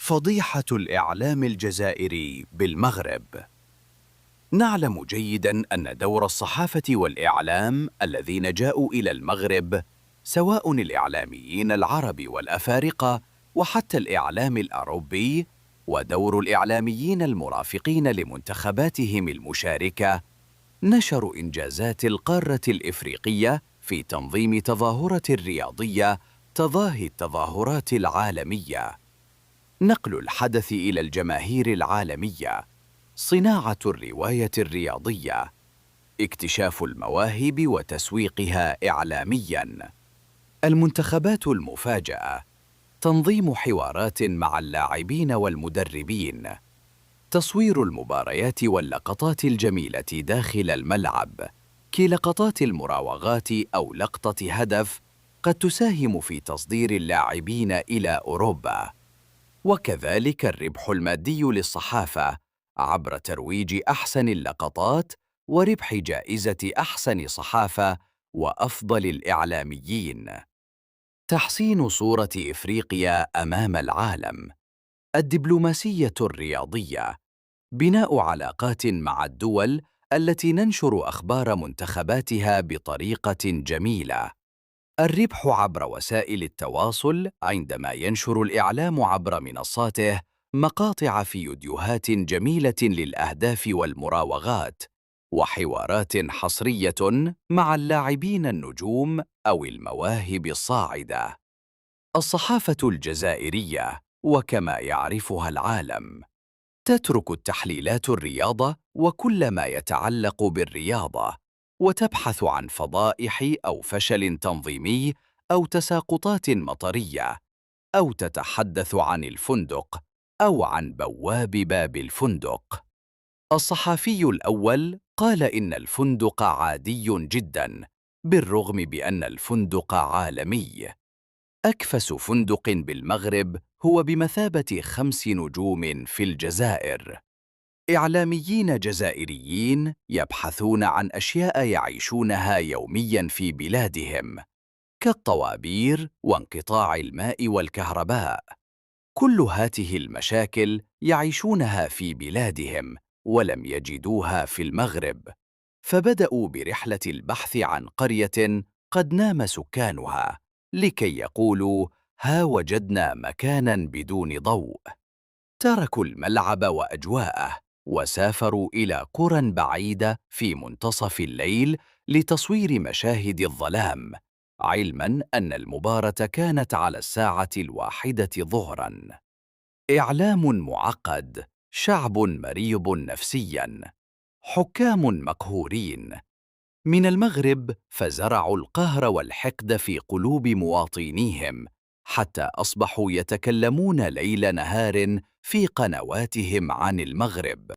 فضيحة الإعلام الجزائري بالمغرب. نعلم جيداً أن دور الصحافة والإعلام الذين جاءوا إلى المغرب، سواء الإعلاميين العرب والأفارقة وحتى الإعلام الأوروبي، ودور الإعلاميين المرافقين لمنتخباتهم المشاركة، نشروا إنجازات القارة الإفريقية في تنظيم تظاهرة رياضية تضاهي التظاهرات العالمية، نقل الحدث إلى الجماهير العالمية، صناعة الرواية الرياضية، اكتشاف المواهب وتسويقها إعلامياً، المنتخبات المفاجئة، تنظيم حوارات مع اللاعبين والمدربين، تصوير المباريات واللقطات الجميلة داخل الملعب، كلقطات المراوغات أو لقطة هدف قد تساهم في تصدير اللاعبين إلى أوروبا، وكذلك الربح المادي للصحافة عبر ترويج أحسن اللقطات وربح جائزة أحسن صحافة وأفضل الإعلاميين، تحسين صورة إفريقيا أمام العالم، الدبلوماسية الرياضية، بناء علاقات مع الدول التي ننشر أخبار منتخباتها بطريقة جميلة، الربح عبر وسائل التواصل عندما ينشر الإعلام عبر منصاته مقاطع فيديوهات جميلة للأهداف والمراوغات، وحوارات حصرية مع اللاعبين النجوم أو المواهب الصاعدة. الصحافة الجزائرية وكما يعرفها العالم، تترك التحليلات الرياضة وكل ما يتعلق بالرياضة، وتبحث عن فضائح أو فشل تنظيمي أو تساقطات مطرية، أو تتحدث عن الفندق أو عن بواب باب الفندق. الصحفي الأول قال إن الفندق عادي جداً، بالرغم بأن الفندق عالمي. أكفس فندق بالمغرب هو بمثابة 5 نجوم في الجزائر. إعلاميين جزائريين يبحثون عن أشياء يعيشونها يومياً في بلادهم، كالطوابير وانقطاع الماء والكهرباء. كل هذه المشاكل يعيشونها في بلادهم ولم يجدوها في المغرب، فبدأوا برحلة البحث عن قرية قد نام سكانها، لكي يقولوا: ها وجدنا مكاناً بدون ضوء. تركوا الملعب وأجواءه وسافروا إلى قرى بعيدة في منتصف الليل لتصوير مشاهد الظلام، علماً أن المباراة كانت على 1:00 ظهراً. إعلام معقد، شعب مريض نفسياً، حكام مقهورين. من المغرب فزرعوا القهر والحقد في قلوب مواطنيهم، حتى أصبحوا يتكلمون ليل نهار في قنواتهم عن المغرب.